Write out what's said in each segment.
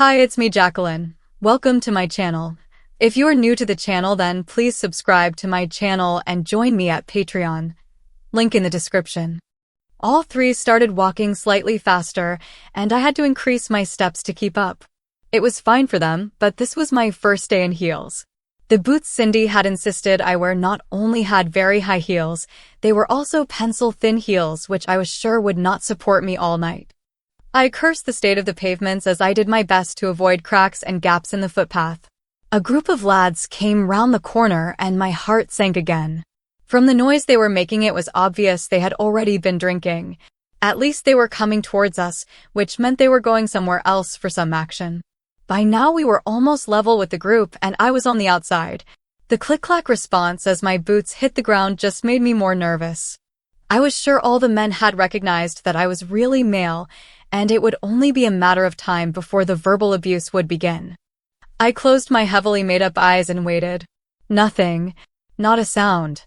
Hi, it's me, Jacqueline. Welcome to my channel. If you are new to the channel, then please subscribe to my channel and join me at Patreon. Link in the description. All three started walking slightly faster, and I had to increase my steps to keep up. It was fine for them, but this was my first day in heels. The boots Cindy had insisted I wear not only had very high heels, they were also pencil-thin heels, which I was sure would not support me all night. I cursed the state of the pavements as I did my best to avoid cracks and gaps in the footpath. A group of lads came round the corner and my heart sank again. From the noise they were making, it was obvious they had already been drinking. At least they were coming towards us, which meant they were going somewhere else for some action. By now we were almost level with the group and I was on the outside. The click-clack response as my boots hit the ground just made me more nervous. I was sure all the men had recognized that I was really male, and it would only be a matter of time before the verbal abuse would begin. I closed my heavily made-up eyes and waited. Nothing. Not a sound.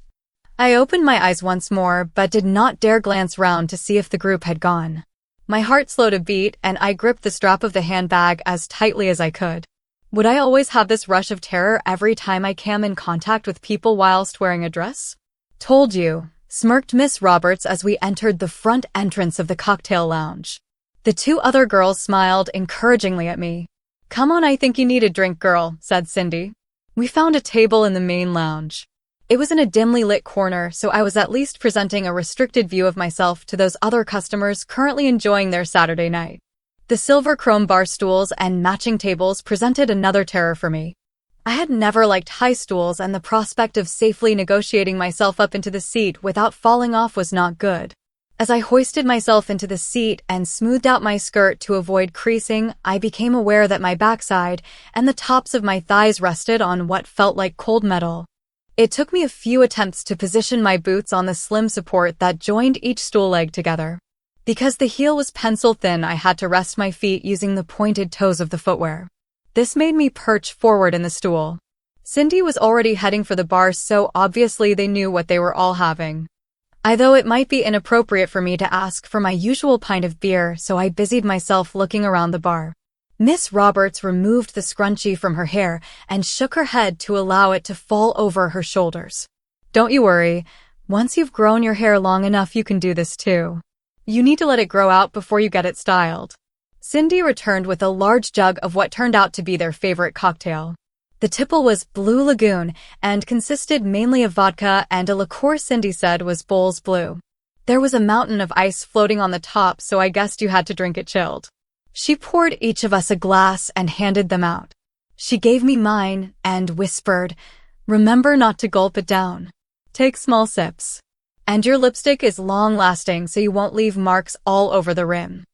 I opened my eyes once more, but did not dare glance round to see if the group had gone. My heart slowed a beat, and I gripped the strap of the handbag as tightly as I could. Would I always have this rush of terror every time I came in contact with people whilst wearing a dress? Told you, smirked Miss Roberts as we entered the front entrance of the cocktail lounge. The two other girls smiled encouragingly at me. Come on, I think you need a drink, girl, said Cindy. We found a table in the main lounge. It was in a dimly lit corner, so I was at least presenting a restricted view of myself to those other customers currently enjoying their Saturday night. The silver chrome bar stools and matching tables presented another terror for me. I had never liked high stools, and the prospect of safely negotiating myself up into the seat without falling off was not good. As I hoisted myself into the seat and smoothed out my skirt to avoid creasing, I became aware that my backside and the tops of my thighs rested on what felt like cold metal. It took me a few attempts to position my boots on the slim support that joined each stool leg together. Because the heel was pencil thin, I had to rest my feet using the pointed toes of the footwear. This made me perch forward in the stool. Cindy was already heading for the bar, so obviously they knew what they were all having. Though it might be inappropriate for me to ask for my usual pint of beer, so I busied myself looking around the bar. Miss Roberts removed the scrunchie from her hair and shook her head to allow it to fall over her shoulders. Don't you worry. Once you've grown your hair long enough, you can do this too. You need to let it grow out before you get it styled. Cindy returned with a large jug of what turned out to be their favorite cocktail. The tipple was Blue Lagoon and consisted mainly of vodka and a liqueur Cindy said was Bowls Blue. There was a mountain of ice floating on the top, so I guessed you had to drink it chilled. She poured each of us a glass and handed them out. She gave me mine and whispered, "Remember not to gulp it down. Take small sips. And your lipstick is long-lasting, so you won't leave marks all over the rim."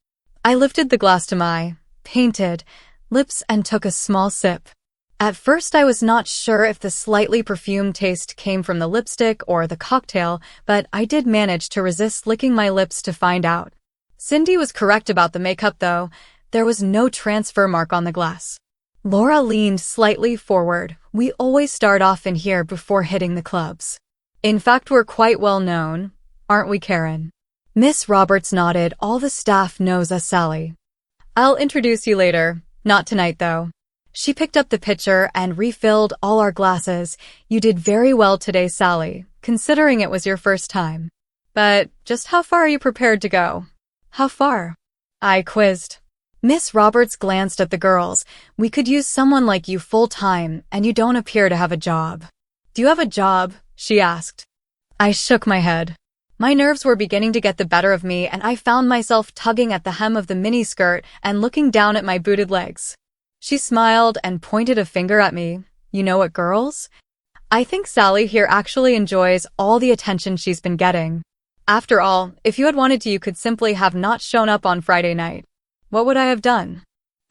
I lifted the glass to my painted lips and took a small sip. At first I was not sure if the slightly perfumed taste came from the lipstick or the cocktail, but I did manage to resist licking my lips to find out. Cindy was correct about the makeup though. There was no transfer mark on the glass. Laura leaned slightly forward. We always start off in here before hitting the clubs. In fact, we're quite well known, aren't we, Karen? Miss Roberts nodded. All the staff knows us, Sally. I'll introduce you later. Not tonight though. She picked up the pitcher and refilled all our glasses. You did very well today, Sally, considering it was your first time. But just how far are you prepared to go? How far? I quizzed. Miss Roberts glanced at the girls. We could use someone like you full-time, and you don't appear to have a job. Do you have a job? She asked. I shook my head. My nerves were beginning to get the better of me, and I found myself tugging at the hem of the miniskirt and looking down at my booted legs. She smiled and pointed a finger at me. You know what, girls? I think Sally here actually enjoys all the attention she's been getting. After all, if you had wanted to, you could simply have not shown up on Friday night. What would I have done?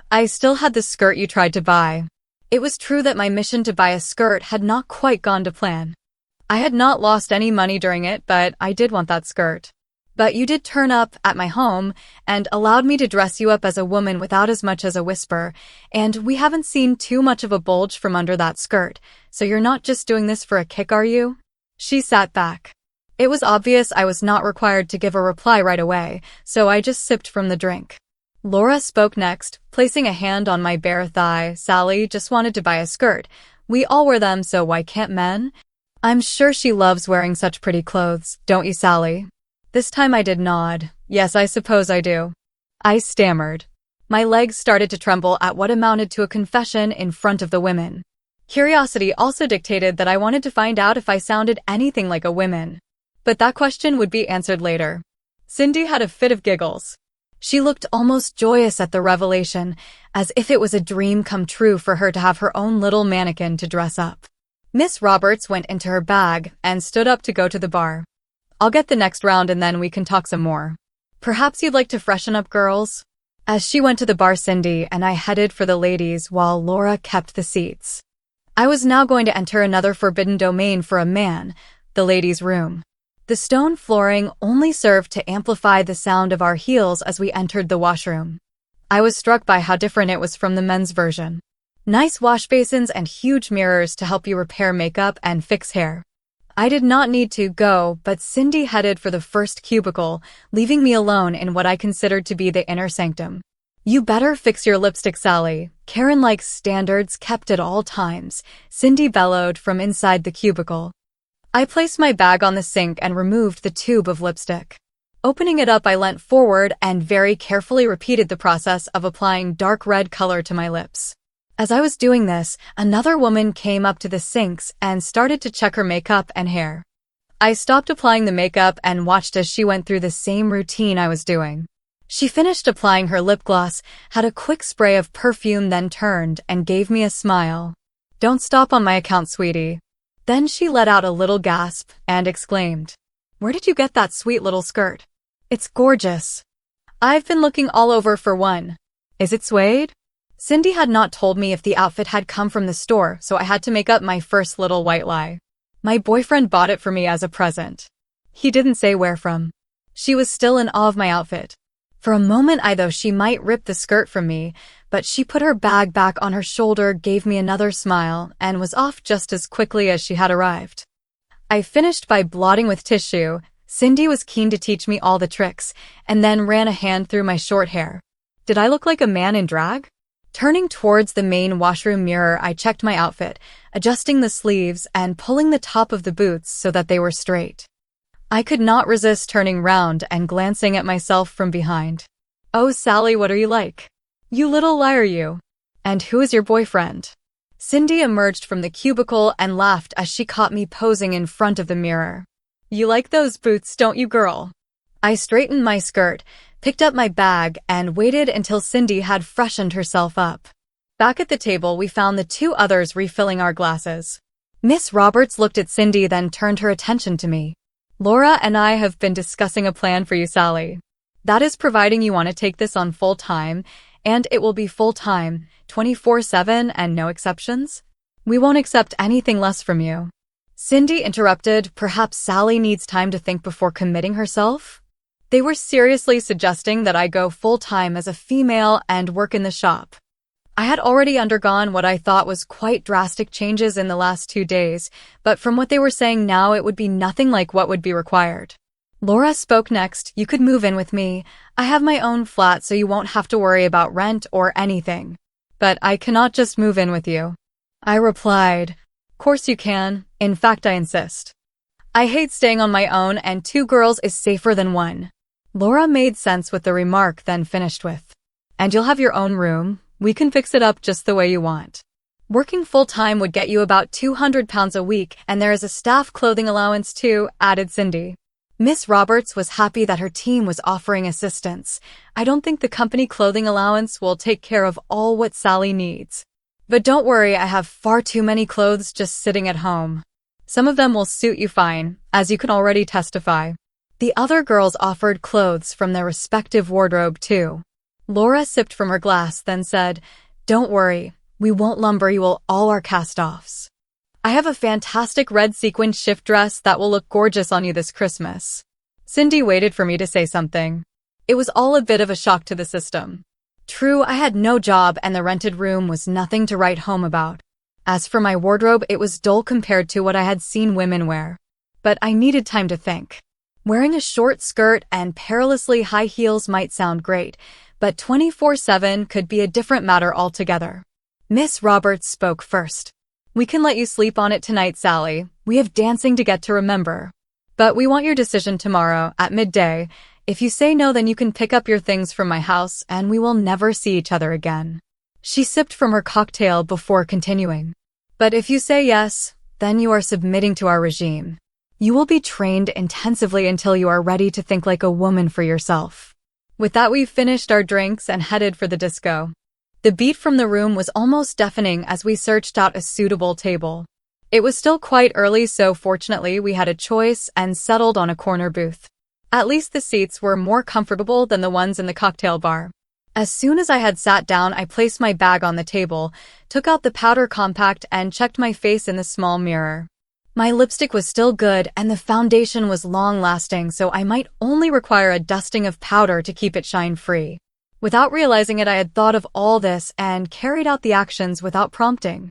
I still had the skirt you tried to buy. It was true that my mission to buy a skirt had not quite gone to plan. I had not lost any money during it, but I did want that skirt. But you did turn up at my home and allowed me to dress you up as a woman without as much as a whisper, and we haven't seen too much of a bulge from under that skirt, so you're not just doing this for a kick, are you? She sat back. It was obvious I was not required to give a reply right away, so I just sipped from the drink. Laura spoke next, placing a hand on my bare thigh. Sally just wanted to buy a skirt. We all wear them, so why can't men? I'm sure she loves wearing such pretty clothes, don't you, Sally? This time I did nod. Yes, I suppose I do. I stammered. My legs started to tremble at what amounted to a confession in front of the women. Curiosity also dictated that I wanted to find out if I sounded anything like a woman. But that question would be answered later. Cindy had a fit of giggles. She looked almost joyous at the revelation, as if it was a dream come true for her to have her own little mannequin to dress up. Miss Roberts went into her bag and stood up to go to the bar. I'll get the next round and then we can talk some more. Perhaps you'd like to freshen up, girls? As she went to the bar, Cindy and I headed for the ladies while Laura kept the seats. I was now going to enter another forbidden domain for a man, the ladies' room. The stone flooring only served to amplify the sound of our heels as we entered the washroom. I was struck by how different it was from the men's version. Nice wash basins and huge mirrors to help you repair makeup and fix hair. I did not need to go, but Cindy headed for the first cubicle, leaving me alone in what I considered to be the inner sanctum. You better fix your lipstick, Sally. Karen likes standards kept at all times, Cindy bellowed from inside the cubicle. I placed my bag on the sink and removed the tube of lipstick. Opening it up, I leant forward and very carefully repeated the process of applying dark red color to my lips. As I was doing this, another woman came up to the sinks and started to check her makeup and hair. I stopped applying the makeup and watched as she went through the same routine I was doing. She finished applying her lip gloss, had a quick spray of perfume, then turned and gave me a smile. Don't stop on my account, sweetie. Then she let out a little gasp and exclaimed, Where did you get that sweet little skirt? It's gorgeous. I've been looking all over for one. Is it suede? Cindy had not told me if the outfit had come from the store, so I had to make up my first little white lie. My boyfriend bought it for me as a present. He didn't say where from. She was still in awe of my outfit. For a moment I thought she might rip the skirt from me, but she put her bag back on her shoulder, gave me another smile, and was off just as quickly as she had arrived. I finished by blotting with tissue. Cindy was keen to teach me all the tricks, and then ran a hand through my short hair. Did I look like a man in drag? Turning towards the main washroom mirror, I checked my outfit, adjusting the sleeves and pulling the top of the boots so that they were straight. I could not resist turning round and glancing at myself from behind. Oh, Sally, what are you like? You little liar, you. And who is your boyfriend? Cindy emerged from the cubicle and laughed as she caught me posing in front of the mirror. You like those boots, don't you, girl? I straightened my skirt, picked up my bag, and waited until Cindy had freshened herself up. Back at the table, we found the two others refilling our glasses. Miss Roberts looked at Cindy, then turned her attention to me. Laura and I have been discussing a plan for you, Sally. That is providing you want to take this on full-time, and it will be full-time, 24/7 and no exceptions. We won't accept anything less from you. Cindy interrupted, perhaps Sally needs time to think before committing herself? They were seriously suggesting that I go full-time as a female and work in the shop. I had already undergone what I thought was quite drastic changes in the last 2 days, but from what they were saying now, it would be nothing like what would be required. Laura spoke next. You could move in with me. I have my own flat, so you won't have to worry about rent or anything. But I cannot just move in with you. I replied, Course you can. In fact, I insist. I hate staying on my own, and 2 girls is safer than 1. Laura made sense with the remark, then finished with, And you'll have your own room. We can fix it up just the way you want. Working full-time would get you about £200 a week, and there is a staff clothing allowance too, added Cindy. Miss Roberts was happy that her team was offering assistance. I don't think the company clothing allowance will take care of all what Sally needs. But don't worry, I have far too many clothes just sitting at home. Some of them will suit you fine, as you can already testify. The other girls offered clothes from their respective wardrobe too. Laura sipped from her glass, then said, Don't worry, we won't lumber you all our cast-offs. I have a fantastic red sequin shift dress that will look gorgeous on you this Christmas. Cindy waited for me to say something. It was all a bit of a shock to the system. True, I had no job and the rented room was nothing to write home about. As for my wardrobe, it was dull compared to what I had seen women wear. But I needed time to think. Wearing a short skirt and perilously high heels might sound great, but 24/7 could be a different matter altogether. Miss Roberts spoke first. "We can let you sleep on it tonight, Sally. We have dancing to get to remember. But we want your decision tomorrow at midday. If you say no, then you can pick up your things from my house and we will never see each other again." She sipped from her cocktail before continuing. "But if you say yes, then you are submitting to our regime. You will be trained intensively until you are ready to think like a woman for yourself." With that, we finished our drinks and headed for the disco. The beat from the room was almost deafening as we searched out a suitable table. It was still quite early, so fortunately we had a choice and settled on a corner booth. At least the seats were more comfortable than the ones in the cocktail bar. As soon as I had sat down, I placed my bag on the table, took out the powder compact, and checked my face in the small mirror. My lipstick was still good and the foundation was long-lasting, so I might only require a dusting of powder to keep it shine-free. Without realizing it, I had thought of all this and carried out the actions without prompting.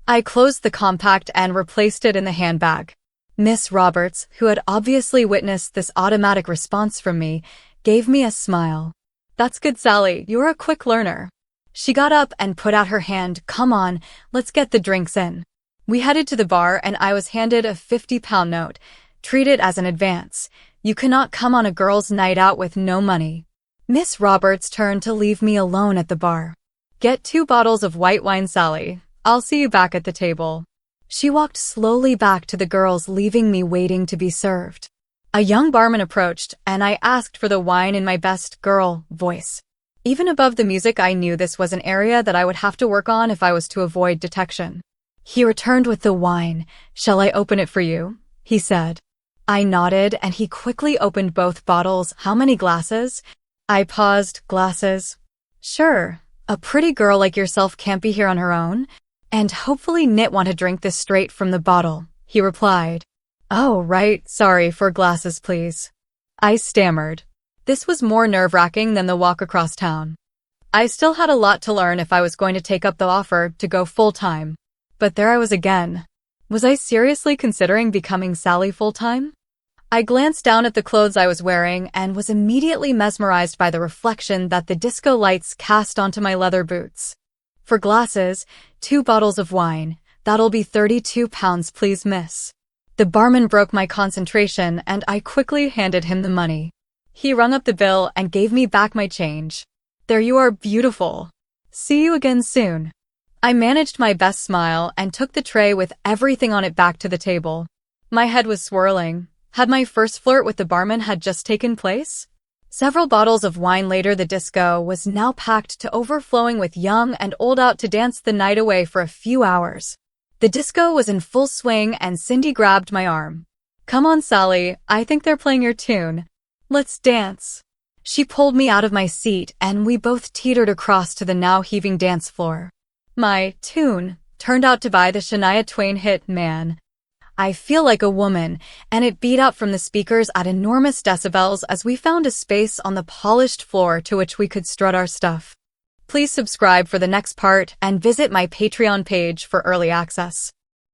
I closed the compact and replaced it in the handbag. Miss Roberts, who had obviously witnessed this automatic response from me, gave me a smile. "That's good, Sally. You're a quick learner." She got up and put out her hand. "Come on, let's get the drinks in." We headed to the bar and I was handed a 50-pound note. "Treat it as an advance. You cannot come on a girls' night out with no money." Miss Roberts turned to leave me alone at the bar. "Get 2 bottles of white wine, Sally. I'll see you back at the table." She walked slowly back to the girls, leaving me waiting to be served. A young barman approached, and I asked for the wine in my best girl voice. Even above the music, I knew this was an area that I would have to work on if I was to avoid detection. He returned with the wine. "Shall I open it for you?" he said. I nodded, and he quickly opened both bottles. "How many glasses?" I paused. "Glasses? Sure. A pretty girl like yourself can't be here on her own. And hopefully Nit want to drink this straight from the bottle," he replied. "Oh, right. Sorry, 4 glasses, please." I stammered. This was more nerve-wracking than the walk across town. I still had a lot to learn if I was going to take up the offer to go full-time. But there I was again. Was I seriously considering becoming Sally full-time? I glanced down at the clothes I was wearing and was immediately mesmerized by the reflection that the disco lights cast onto my leather boots. "For glasses, 2 bottles of wine. That'll be 32 pounds, please, miss." The barman broke my concentration and I quickly handed him the money. He rung up the bill and gave me back my change. "There you are, beautiful. See you again soon." I managed my best smile and took the tray with everything on it back to the table. My head was swirling. Had my first flirt with the barman had just taken place? Several bottles of wine later, the disco was now packed to overflowing with young and old out to dance the night away for a few hours. The disco was in full swing and Cindy grabbed my arm. "Come on, Sally, I think they're playing your tune. Let's dance." She pulled me out of my seat and we both teetered across to the now heaving dance floor. My tune turned out to be the Shania Twain hit "Man, I Feel Like a Woman," and it beat out from the speakers at enormous decibels as we found a space on the polished floor to which we could strut our stuff. Please subscribe for the next part and visit my Patreon page for early access.